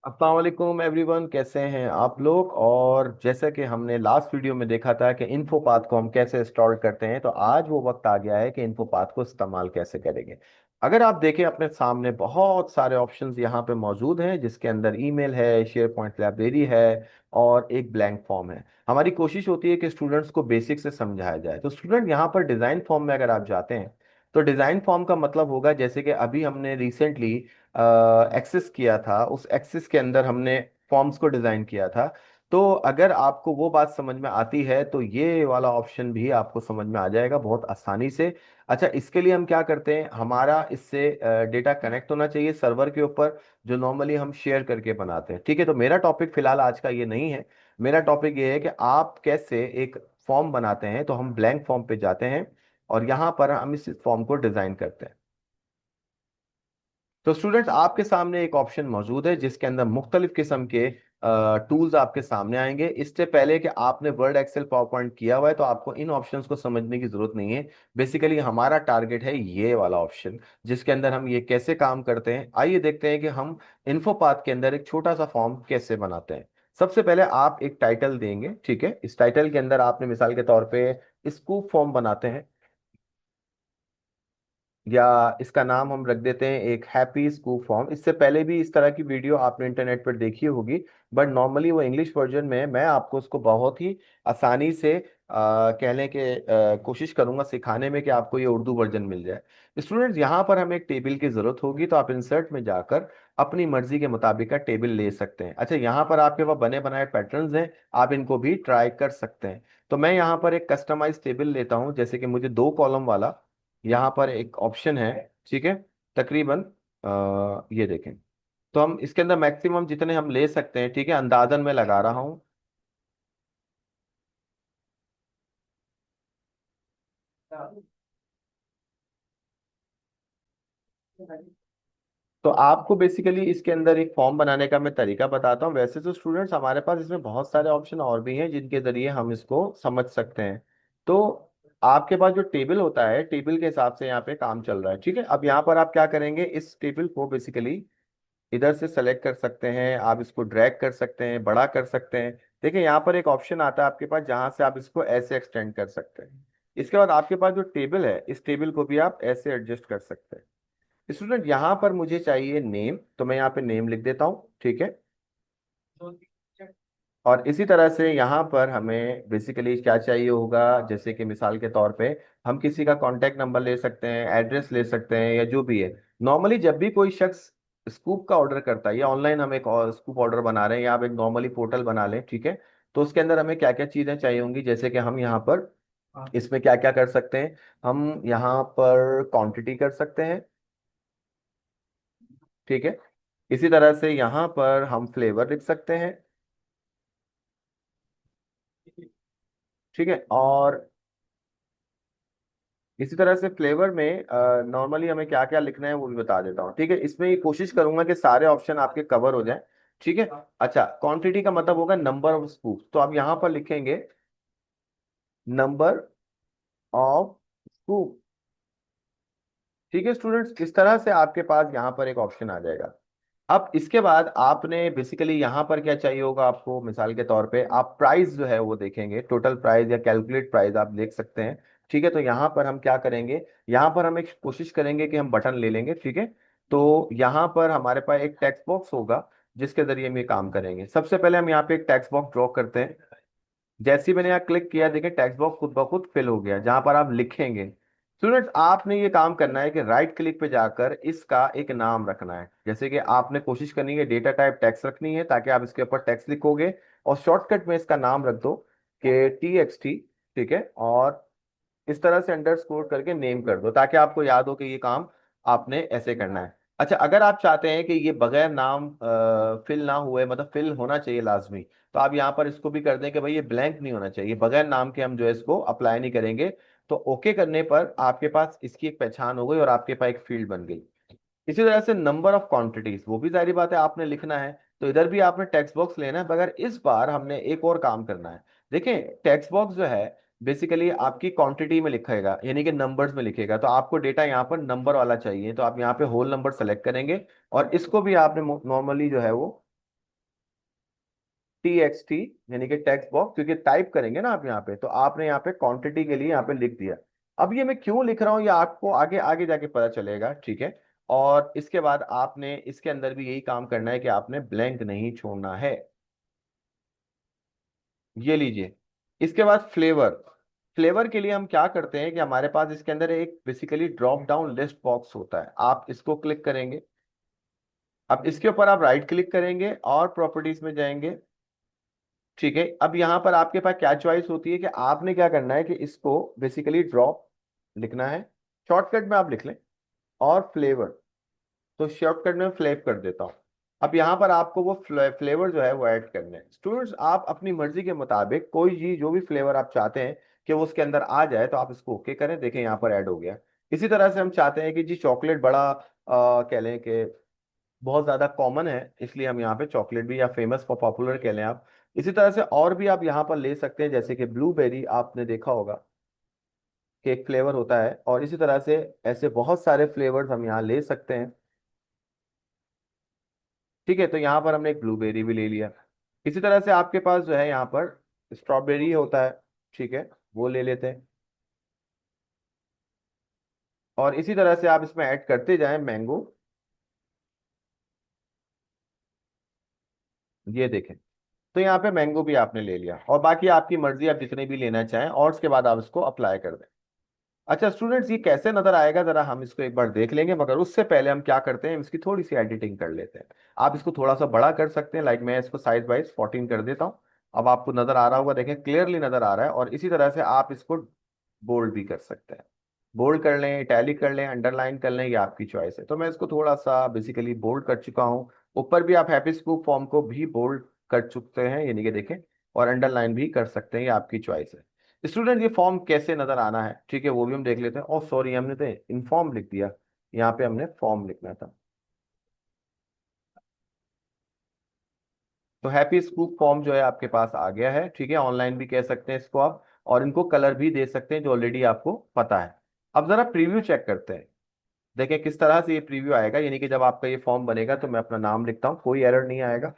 अस्सलाम वालेकुम एवरीवन, कैसे हैं आप लोग। और जैसा कि हमने लास्ट वीडियो में देखा था कि इन्फोपाथ को हम कैसे इंस्टॉल करते हैं, तो आज वो वक्त आ गया है कि इन्फोपाथ को इस्तेमाल कैसे करेंगे। अगर आप देखें अपने सामने बहुत सारे ऑप्शंस यहाँ पे मौजूद हैं, जिसके अंदर ईमेल है, शेयर पॉइंट लाइब्रेरी है और एक ब्लैंक फॉर्म है। हमारी कोशिश होती है कि स्टूडेंट्स को बेसिक से समझाया जाए। तो स्टूडेंट यहाँ पर डिज़ाइन फॉर्म में अगर आप जाते हैं, तो डिज़ाइन फॉर्म का मतलब होगा, जैसे कि अभी हमने रिसेंटली एक्सेस किया था, उस एक्सेस के अंदर हमने फॉर्म्स को डिजाइन किया था। तो अगर आपको वो बात समझ में आती है तो ये वाला ऑप्शन भी आपको समझ में आ जाएगा बहुत आसानी से। अच्छा, इसके लिए हम क्या करते हैं, हमारा इससे डेटा कनेक्ट होना चाहिए सर्वर के ऊपर, जो नॉर्मली हम शेयर करके बनाते हैं। ठीक है, तो मेरा टॉपिक फिलहाल आज का ये नहीं है। मेरा टॉपिक ये है कि आप कैसे एक फॉर्म बनाते हैं। तो हम ब्लैंक फॉर्म पे जाते हैं और यहाँ पर हम इस फॉर्म को डिजाइन करते हैं। तो स्टूडेंट्स, आपके सामने एक ऑप्शन मौजूद है जिसके अंदर मुख्तलिफ किस्म के टूल्स आपके सामने आएंगे। इससे पहले कि आपने वर्ड, एक्सेल, पावर पॉइंट किया हुआ है तो आपको इन ऑप्शंस को समझने की जरूरत नहीं है। बेसिकली हमारा टारगेट है ये वाला ऑप्शन, जिसके अंदर हम ये कैसे काम करते हैं। आइए देखते हैं कि हम इन्फोपाथ के अंदर एक छोटा सा फॉर्म कैसे बनाते हैं। सबसे पहले आप एक टाइटल देंगे। ठीक है, इस टाइटल के अंदर आपने मिसाल के तौर पे स्कूप फॉर्म बनाते हैं, या इसका नाम हम रख देते हैं एक हैप्पी स्कूप फॉर्म। इससे पहले भी इस तरह की वीडियो आपने इंटरनेट पर देखी होगी, बट नॉर्मली वो इंग्लिश वर्जन में है। मैं आपको उसको बहुत ही आसानी से कहने के कोशिश करूंगा सिखाने में कि आपको ये उर्दू वर्जन मिल जाए। स्टूडेंट्स, यहाँ पर हमें एक टेबल की जरूरत होगी, तो आप इंसर्ट में जाकर अपनी मर्जी के मुताबिक का टेबल ले सकते हैं। अच्छा, यहाँ पर आपके पास बने बनाए पैटर्न्स हैं, आप इनको भी ट्राई कर सकते हैं। तो मैं यहाँ पर एक कस्टमाइज टेबल लेता हूँ, जैसे कि मुझे 2 कॉलम वाला यहाँ पर एक ऑप्शन है। ठीक है, तकरीबन ये देखें। तो हम इसके अंदर मैक्सिमम जितने हम ले सकते हैं, ठीक है, अंदाजन मैं लगा रहा हूँ। तो आपको बेसिकली इसके अंदर एक फॉर्म बनाने का मैं तरीका बताता हूँ। वैसे तो स्टूडेंट्स, हमारे पास इसमें बहुत सारे ऑप्शन और भी हैं जिनके जरिए हम इसको समझ सकते हैं। तो आपके पास जो टेबल होता है, टेबल के हिसाब से यहाँ पे काम चल रहा है। ठीक है, अब यहाँ पर आप क्या करेंगे, इस टेबल को बेसिकली इधर से सेलेक्ट कर सकते हैं, आप इसको ड्रैग कर सकते हैं, बड़ा कर सकते हैं। देखिए, यहाँ पर एक ऑप्शन आता है आपके पास जहां से आप इसको ऐसे एक्सटेंड कर सकते हैं। इसके बाद आपके पास जो टेबल है, इस टेबल को भी आप ऐसे एडजस्ट कर सकते हैं। स्टूडेंट, यहाँ पर मुझे चाहिए नेम, तो मैं यहाँ पे नेम लिख देता हूँ। ठीक है, और इसी तरह से यहाँ पर हमें बेसिकली क्या चाहिए होगा, जैसे कि मिसाल के तौर पे हम किसी का कॉन्टैक्ट नंबर ले सकते हैं, एड्रेस ले सकते हैं, या जो भी है। नॉर्मली जब भी कोई शख्स स्कूप का ऑर्डर करता है, या ऑनलाइन हम एक स्कूप ऑर्डर बना रहे हैं, या आप एक नॉर्मली पोर्टल बना लें, ठीक है, तो उसके अंदर हमें क्या क्या चीज़ें चाहिए होंगी। जैसे कि हम यहाँ पर इसमें क्या क्या कर सकते हैं, हम यहाँ पर क्वांटिटी कर सकते हैं। ठीक है, इसी तरह से यहाँ पर हम फ्लेवर लिख सकते हैं। ठीक है, और इसी तरह से फ्लेवर में नॉर्मली हमें क्या क्या लिखना है वो भी बता देता हूँ। ठीक है, इसमें ये कोशिश करूंगा कि सारे ऑप्शन आपके कवर हो जाएं। ठीक है। अच्छा, क्वांटिटी का मतलब होगा नंबर ऑफ स्कूप, तो आप यहाँ पर लिखेंगे नंबर ऑफ स्कूप। ठीक है स्टूडेंट्स, इस तरह से आपके पास यहाँ पर एक ऑप्शन आ जाएगा। अब इसके बाद आपने बेसिकली यहाँ पर क्या चाहिए होगा आपको, मिसाल के तौर पे आप प्राइस जो है वो देखेंगे, टोटल प्राइस या कैलकुलेट प्राइस आप देख सकते हैं। ठीक है, तो यहाँ पर हम क्या करेंगे, यहाँ पर हम एक कोशिश करेंगे कि हम बटन ले लेंगे। ठीक है, तो यहाँ पर हमारे पास एक टेक्स्ट बॉक्स होगा जिसके जरिए हम ये काम करेंगे। सबसे पहले हम यहाँ पे एक टेक्स्ट बॉक्स ड्रॉ करते हैं। जैसे ही मैंने यहाँ क्लिक किया, देखिए टेक्स्ट बॉक्स खुद ब खुद फिल हो गया जहां पर आप लिखेंगे। स्टूडेंट्स, आपने ये काम करना है कि राइट क्लिक पे जाकर इसका एक नाम रखना है। जैसे कि आपने कोशिश करनी है डेटा टाइप टेक्स्ट रखनी है, ताकि आप इसके ऊपर टेक्स्ट लिखोगे, और शॉर्टकट में इसका नाम रख दो कि TXT। ठीक है, और इस तरह से अंडरस्कोर करके नेम कर दो, ताकि आपको याद हो कि ये काम आपने ऐसे करना है। अच्छा, अगर आप चाहते हैं कि ये बगैर नाम फिल ना हुए, मतलब फिल होना चाहिए लाजमी, तो आप यहाँ पर इसको भी कर दें कि भाई ये ब्लैंक नहीं होना चाहिए, बगैर नाम के हम जो है इसको अप्लाई नहीं करेंगे। तो ओके करने पर आपके पास इसकी एक पहचान हो गई और आपके पास एक फील्ड बन गई। इसी तरह से नंबर ऑफ क्वांटिटीज, वो भी जारी बात है आपने लिखना है। तो इधर भी आपने टेक्स्ट बॉक्स लेना है, मगर इस बार हमने एक और काम करना है। देखें, टेक्स्ट बॉक्स जो है बेसिकली आपकी क्वांटिटी में लिखेगा, यानी कि नंबर्स में लिखेगा। तो आपको डेटा यहाँ पर नंबर वाला चाहिए, तो आप यहाँ पे होल नंबर सेलेक्ट करेंगे और इसको भी आपने नॉर्मली जो है वो TXT, यानी कि टेक्स्ट बॉक्स, क्योंकि टाइप करेंगे ना आप यहाँ पे, तो आपने यहाँ पे क्वांटिटी के लिए यहाँ पे लिख दिया। अब ये मैं क्यों लिख रहा हूँ ये आपको आगे आगे जाके पता चलेगा, ठीक है। और इसके बाद आपने इसके अंदर भी यही काम करना है कि आपने ब्लैंक नहीं छोड़ना है। ये लीजिए। इसके बाद फ्लेवर। फ्लेवर के लिए हम क्या करते हैं कि हमारे पास इसके अंदर एक basically drop down list box होता है, आप इसको क्लिक करेंगे। अब इसके ऊपर आप राइट क्लिक करेंगे और प्रॉपर्टीज में जाएंगे, ठीक है। अब यहाँ पर आपके पास क्या चॉइस होती है कि आपने क्या करना है कि इसको बेसिकली ड्रॉप लिखना है, शॉर्टकट में आप लिख लें, और फ्लेवर, तो शॉर्टकट में फ्लेव कर देता हूँ। अब यहाँ पर आपको वो फ्लेवर जो है वो ऐड करने हैं। स्टूडेंट्स आप अपनी मर्जी के मुताबिक कोई भी जो भी फ्लेवर आप चाहते हैं कि वो उसके अंदर आ जाए तो आप इसको ओके करें, देखें यहाँ पर ऐड हो गया। इसी तरह से हम चाहते हैं कि जी चॉकलेट बड़ा कह लें कि बहुत ज्यादा कॉमन है, इसलिए हम यहाँ पे चॉकलेट भी, या फेमस फॉर पॉपुलर कह लें आप। इसी तरह से और भी आप यहाँ पर ले सकते हैं, जैसे कि ब्लूबेरी आपने देखा होगा कि एक फ्लेवर होता है, और इसी तरह से ऐसे बहुत सारे फ्लेवर्स हम यहाँ ले सकते हैं, ठीक है। तो यहाँ पर हमने एक ब्लूबेरी भी ले लिया। इसी तरह से आपके पास जो है यहाँ पर स्ट्रॉबेरी होता है, ठीक है, वो ले लेते हैं। और इसी तरह से आप इसमें ऐड करते जाएं मैंगो, ये देखें। तो यहाँ पे मैंगो भी आपने ले लिया, और बाकी आपकी मर्जी, आप जितने भी लेना चाहें, और उसके बाद आप इसको अप्लाई कर दें। अच्छा स्टूडेंट्स, ये कैसे नजर आएगा जरा हम इसको एक बार देख लेंगे, मगर उससे पहले हम क्या करते हैं, इसकी थोड़ी सी एडिटिंग कर लेते हैं। आप इसको थोड़ा सा बड़ा कर सकते हैं, लाइक मैं इसको साइज वाइज 14 कर देता हूँ। अब आपको नजर आ रहा होगा, देखें क्लियरली नजर आ रहा है। और इसी तरह से आप इसको बोल्ड भी कर सकते हैं, बोल्ड कर लें, इटैलिक कर लें, अंडरलाइन कर लें, ये आपकी चॉइस है। तो मैं इसको थोड़ा सा बेसिकली बोल्ड कर चुका हूँ। ऊपर भी आप हैप्पी स्कूप फॉर्म को भी बोल्ड कर चुके हैं, यानी कि देखें, और अंडरलाइन भी कर सकते हैं, ये आपकी चॉइस है। स्टूडेंट ये फॉर्म कैसे नजर आना है, ठीक है, वो भी हम देख लेते हैं। और सॉरी, हमने तो इनफॉर्म लिख दिया, यहाँ पे हमने फॉर्म लिखना था। तो हैप्पी स्कूप फॉर्म जो है आपके पास आ गया है, ठीक है। ऑनलाइन भी कह सकते हैं इसको आप, और इनको कलर भी दे सकते हैं जो ऑलरेडी आपको पता है। अब जरा प्रीव्यू चेक करते हैं, देखें किस तरह से ये प्रीव्यू आएगा। यानी कि जब आपका ये फॉर्म बनेगा तो मैं अपना नाम लिखता हूँ, कोई एरर नहीं आएगा।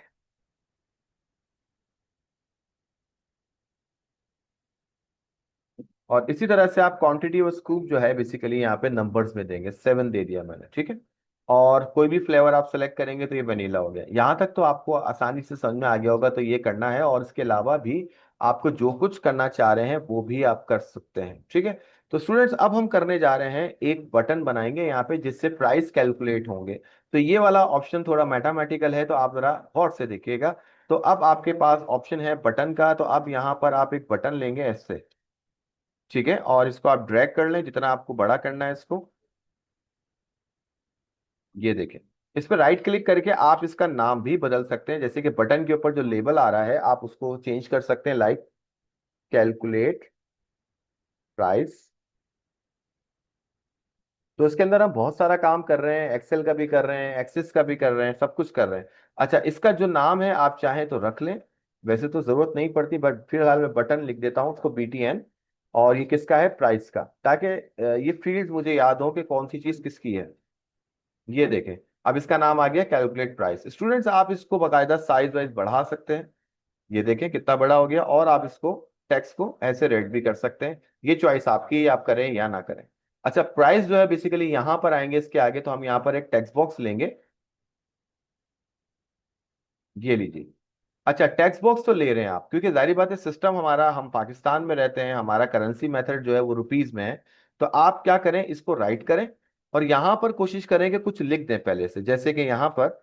और इसी तरह से आप क्वांटिटी और स्कूप जो है बेसिकली यहाँ पे नंबर्स में देंगे, 7 दे दिया मैंने, ठीक है। और कोई भी फ्लेवर आप सेलेक्ट करेंगे तो ये वनीला हो गया। यहाँ तक तो आपको आसानी से समझ में आ गया होगा, तो ये करना है। और इसके अलावा भी आपको जो कुछ करना चाह रहे हैं वो भी आप कर सकते हैं, ठीक है। तो स्टूडेंट्स अब हम करने जा रहे हैं, एक बटन बनाएंगे यहाँ पे जिससे प्राइस कैलकुलेट होंगे। तो ये वाला ऑप्शन थोड़ा मैथमेटिकल है, तो आप जरा गौर से देखिएगा। तो अब आपके पास ऑप्शन है बटन का, तो अब यहाँ पर आप एक बटन लेंगे ऐसे, ठीक है, और इसको आप ड्रैग कर लें जितना आपको बड़ा करना है इसको। ये देखें, इस पर राइट क्लिक करके आप इसका नाम भी बदल सकते हैं, जैसे कि बटन के ऊपर जो लेबल आ रहा है आप उसको चेंज कर सकते हैं, लाइक कैलकुलेट प्राइस। तो इसके अंदर हम बहुत सारा काम कर रहे हैं, एक्सेल का भी कर रहे हैं, एक्सेस का भी कर रहे हैं, सब कुछ कर रहे हैं। अच्छा, इसका जो नाम है आप चाहें तो रख लें, वैसे तो जरूरत नहीं पड़ती, बट फिलहाल मैं बटन लिख देता हूँ उसको, BTN। और ये किसका है, प्राइस का, ताकि ये फील्ड मुझे याद हो कि कौन सी चीज किसकी है। ये देखें, अब इसका नाम आ गया कैलकुलेट प्राइस। स्टूडेंट्स आप इसको बाकायदा साइज वाइज बढ़ा सकते हैं, ये देखें कितना बड़ा हो गया। और आप इसको टेक्स्ट को ऐसे रेड भी कर सकते हैं, ये चॉइस आपकी है, आप करें या ना करें। अच्छा, प्राइस जो है बेसिकली यहां पर आएंगे इसके आगे, तो हम यहां पर एक टेक्स्ट बॉक्स लेंगे, ये लीजिए। अच्छा, टेक्स्ट बॉक्स तो ले रहे हैं आप, क्योंकि जाहिर बात है सिस्टम हमारा, हम पाकिस्तान में रहते हैं, हमारा करेंसी मेथड जो है वो रुपीज में है। तो आप क्या करें, इसको राइट करें, और यहां पर कोशिश करें कि कुछ लिख दें पहले से, जैसे कि यहां पर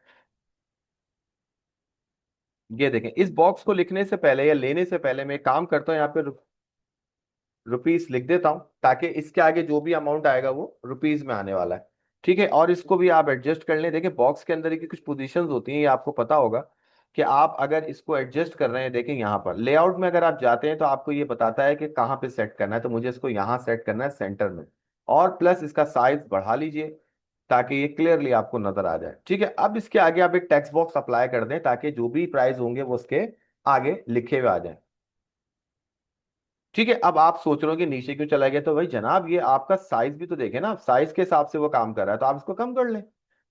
ये देखें। इस बॉक्स को लिखने से पहले या लेने से पहले मैं एक काम करता हूँ, यहाँ पे रुपीस लिख देता हूं, ताकि इसके आगे जो भी अमाउंट आएगा वो रुपीस में आने वाला है, ठीक है। और इसको भी आप एडजस्ट कर लें, देखिए बॉक्स के अंदर की कुछ पोजीशंस होती हैं, ये आपको पता होगा कि आप अगर इसको एडजस्ट कर रहे हैं, देखें यहाँ पर लेआउट में अगर आप जाते हैं तो आपको ये बताता है कि कहाँ पे सेट करना है। तो मुझे इसको यहाँ सेट करना है सेंटर में, और प्लस इसका साइज बढ़ा लीजिए ताकि ये क्लियरली आपको नजर आ जाए, ठीक है। अब इसके आगे आप एक टेक्स्ट बॉक्स अप्लाई कर दें, ताकि जो भी प्राइस होंगे वो उसके आगे लिखे हुए आ जाए, ठीक है। अब आप सोच रहे हो कि नीचे क्यों चला गया, तो भाई जनाब ये आपका साइज भी तो देखे ना, साइज के हिसाब से वो काम कर रहा है, तो आप इसको कम कर लें।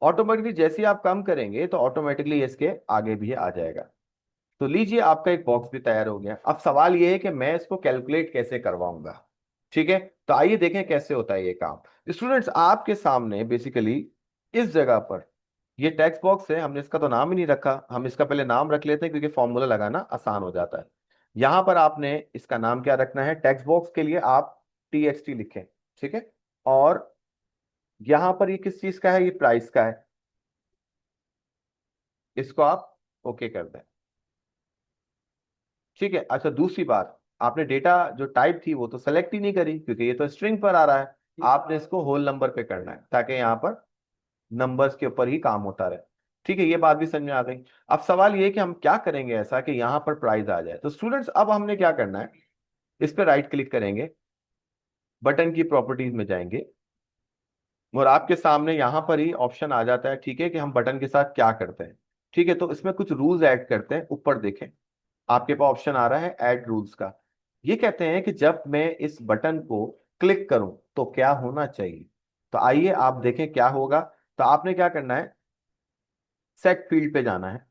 ऑटोमेटिकली जैसे ही आप कम करेंगे तो ऑटोमेटिकली इसके आगे भी आ जाएगा। तो लीजिए आपका एक बॉक्स भी तैयार हो गया। अब सवाल ये है कि मैं इसको कैलकुलेट कैसे करवाऊंगा। ठीक है, तो आइए देखें कैसे होता है ये काम। स्टूडेंट्स, आपके सामने बेसिकली इस जगह पर ये टेक्स्ट बॉक्स है। हमने इसका तो नाम ही नहीं रखा, हम इसका पहले नाम रख लेते हैं क्योंकि फॉर्मूला लगाना आसान हो जाता है। यहां पर आपने इसका नाम क्या रखना है, टेक्स्ट बॉक्स के लिए आप TXT लिखें। ठीक है, और यहां पर ये किस चीज का है, ये प्राइस का है, इसको आप ओके कर दें। ठीक है, अच्छा दूसरी बात, आपने डेटा जो टाइप थी वो तो सेलेक्ट ही नहीं करी क्योंकि ये तो स्ट्रिंग पर आ रहा है। आपने इसको होल नंबर पे करना है ताकि यहाँ पर नंबर्स के ऊपर ही काम होता रहे। ठीक है, ये बात भी समझ में आ गई। अब सवाल ये है कि हम क्या करेंगे ऐसा कि यहाँ पर प्राइस आ जाए। तो स्टूडेंट्स, अब हमने क्या करना है, इस पर राइट क्लिक करेंगे, बटन की प्रॉपर्टीज में जाएंगे, और आपके सामने यहां पर ही ऑप्शन आ जाता है। ठीक है, कि हम बटन के साथ क्या करते हैं। ठीक है, तो इसमें कुछ रूल्स ऐड करते हैं। ऊपर देखें, आपके पास ऑप्शन आ रहा है ऐड रूल्स का। ये कहते हैं कि जब मैं इस बटन को क्लिक करूं तो क्या होना चाहिए। तो आइए आप देखें क्या होगा। तो आपने क्या करना है, सेट फील्ड पे जाना है।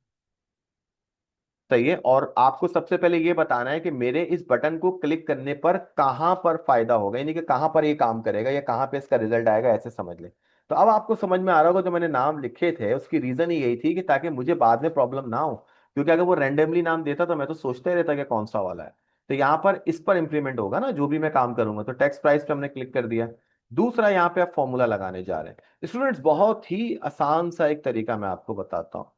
सही है, और आपको सबसे पहले ये बताना है कि मेरे इस बटन को क्लिक करने पर कहां पर फायदा होगा, यानी कि कहां पर ये काम करेगा या कहां पे इसका रिजल्ट आएगा, ऐसे समझ लें। तो अब आपको समझ में आ रहा होगा, जो मैंने नाम लिखे थे उसकी रीजन ही यही थी कि ताकि मुझे बाद में प्रॉब्लम ना हो। क्योंकि अगर वो रैंडमली नाम देता तो मैं तो सोचते रहता कि कौन सा वाला है। तो यहाँ पर इस पर इंप्लीमेंट होगा ना जो भी मैं काम करूंगा। तो टैक्स प्राइस पे हमने क्लिक कर दिया। दूसरा, यहाँ पे आप फॉर्मूला लगाने जा रहे हैं। स्टूडेंट्स, बहुत ही आसान सा एक तरीका मैं आपको बताता हूँ।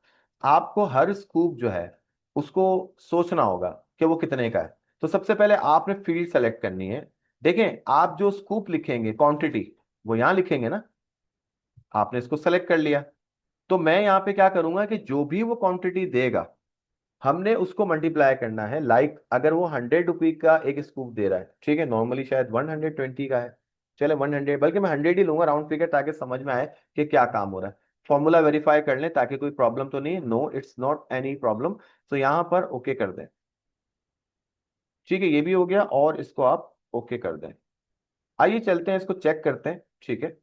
आपको हर स्कूप जो है उसको सोचना होगा कि वो कितने का है। तो सबसे पहले आपने फील्ड सेलेक्ट करनी है। देखें, आप जो स्कूप लिखेंगे क्वांटिटी, वो यहां लिखेंगे ना। आपने इसको सेलेक्ट कर लिया। तो मैं यहाँ पे क्या करूंगा कि जो भी वो क्वांटिटी देगा हमने उसको मल्टीप्लाई करना है। लाइक अगर वो 100 रुपी का एक स्कूप दे रहा है, ठीक है, नॉर्मली शायद 120 का है, चले 100, बल्कि मैं 100 ही लूंगा राउंड फिगर ताकि समझ में आए कि क्या काम हो रहा है। फॉर्मूला वेरीफाई कर लें ताकि कोई प्रॉब्लम तो नहीं है। No, it's not any problem. तो यहाँ पर ओके कर दें। ठीक है, ये भी हो गया, और इसको आप ओके कर दें। आइए चलते हैं, इसको चेक करते हैं। ठीक है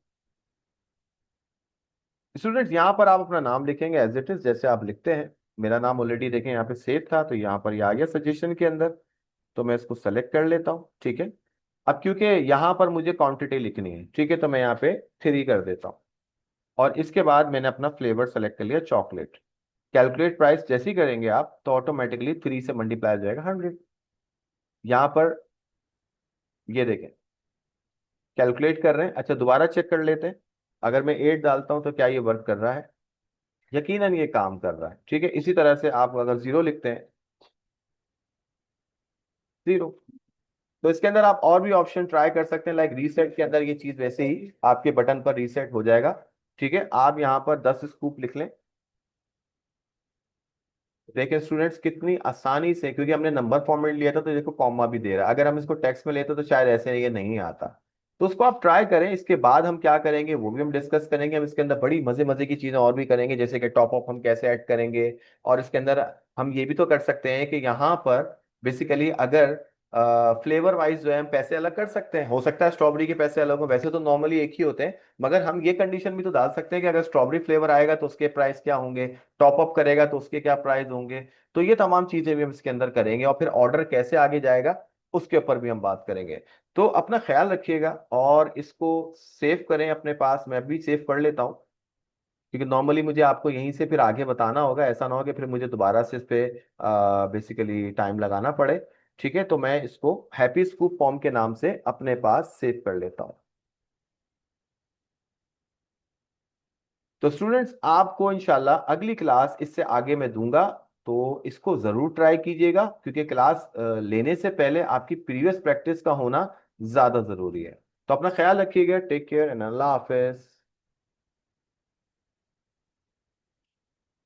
स्टूडेंट्स, यहाँ पर आप अपना नाम लिखेंगे एज इट इज जैसे आप लिखते हैं। मेरा नाम ऑलरेडी देखें यहाँ पे सेव था, तो यहाँ पर ये आ गया सजेशन के अंदर। तो मैं इसको सेलेक्ट कर लेता हूँ। ठीक है, अब क्योंकि यहाँ पर मुझे क्वांटिटी लिखनी है, ठीक है, तो मैं यहाँ पे 3 कर देता हूँ। और इसके बाद मैंने अपना फ्लेवर सेलेक्ट कर लिया चॉकलेट। कैलकुलेट प्राइस जैसे ही करेंगे आप तो ऑटोमेटिकली 3 से मल्टीप्लाई हो जाएगा 100। यहाँ पर ये देखें, कैलकुलेट कर रहे हैं। अच्छा, दोबारा चेक कर लेते हैं। अगर मैं 8 डालता हूं तो क्या ये वर्क कर रहा है, यकीनन ये काम कर रहा है। ठीक है, इसी तरह से आप अगर 0 लिखते हैं, 0। तो इसके अंदर आप और भी ऑप्शन ट्राई कर सकते हैं, लाइक रीसेट के अंदर ये चीज वैसे ही आपके बटन पर रीसेट हो जाएगा। ठीक है, आप यहाँ पर 10 स्कूप लिख लें। देखें स्टूडेंट्स, कितनी आसानी से, क्योंकि हमने नंबर फॉर्मेट लिया था तो देखो कॉमा भी दे रहा है। अगर हम इसको टेक्स्ट में लेते तो शायद ऐसे ये नहीं आता। तो उसको आप ट्राई करें। इसके बाद हम क्या करेंगे वो भी हम डिस्कस करेंगे। हम इसके अंदर बड़ी मजे मजे की चीजें और भी करेंगे, जैसे कि टॉप अप हम कैसे ऐड करेंगे। और इसके अंदर हम ये भी तो कर सकते हैं कि यहाँ पर बेसिकली अगर फ्लेवर वाइज जो है हम पैसे अलग कर सकते हैं। हो सकता है स्ट्रॉबेरी के पैसे अलग हो, वैसे तो नॉर्मली एक ही होते हैं, मगर हम ये कंडीशन भी तो डाल सकते हैं कि अगर स्ट्रॉबेरी फ्लेवर आएगा तो उसके प्राइस क्या होंगे, टॉप अप करेगा तो उसके क्या प्राइस होंगे। तो ये तमाम चीजें भी हम इसके अंदर करेंगे, और फिर ऑर्डर कैसे आगे जाएगा उसके ऊपर भी हम बात करेंगे। तो अपना ख्याल रखिएगा और इसको सेव करें अपने पास। मैं भी सेव कर लेता हूँ क्योंकि नॉर्मली मुझे आपको यहीं से फिर आगे बताना होगा। ऐसा ना हो कि फिर मुझे दोबारा से इस पे बेसिकली टाइम लगाना पड़े। ठीक है, तो मैं इसको हैप्पी स्कूप फॉर्म के नाम से अपने पास सेव कर लेता हूँ। तो स्टूडेंट्स, आपको इंशाल्लाह अगली क्लास इससे आगे मैं दूंगा। तो इसको जरूर ट्राई कीजिएगा क्योंकि क्लास लेने से पहले आपकी प्रीवियस प्रैक्टिस का होना ज्यादा जरूरी है। तो अपना ख्याल रखिएगा। टेक केयर एंड अल्लाह हाफिज।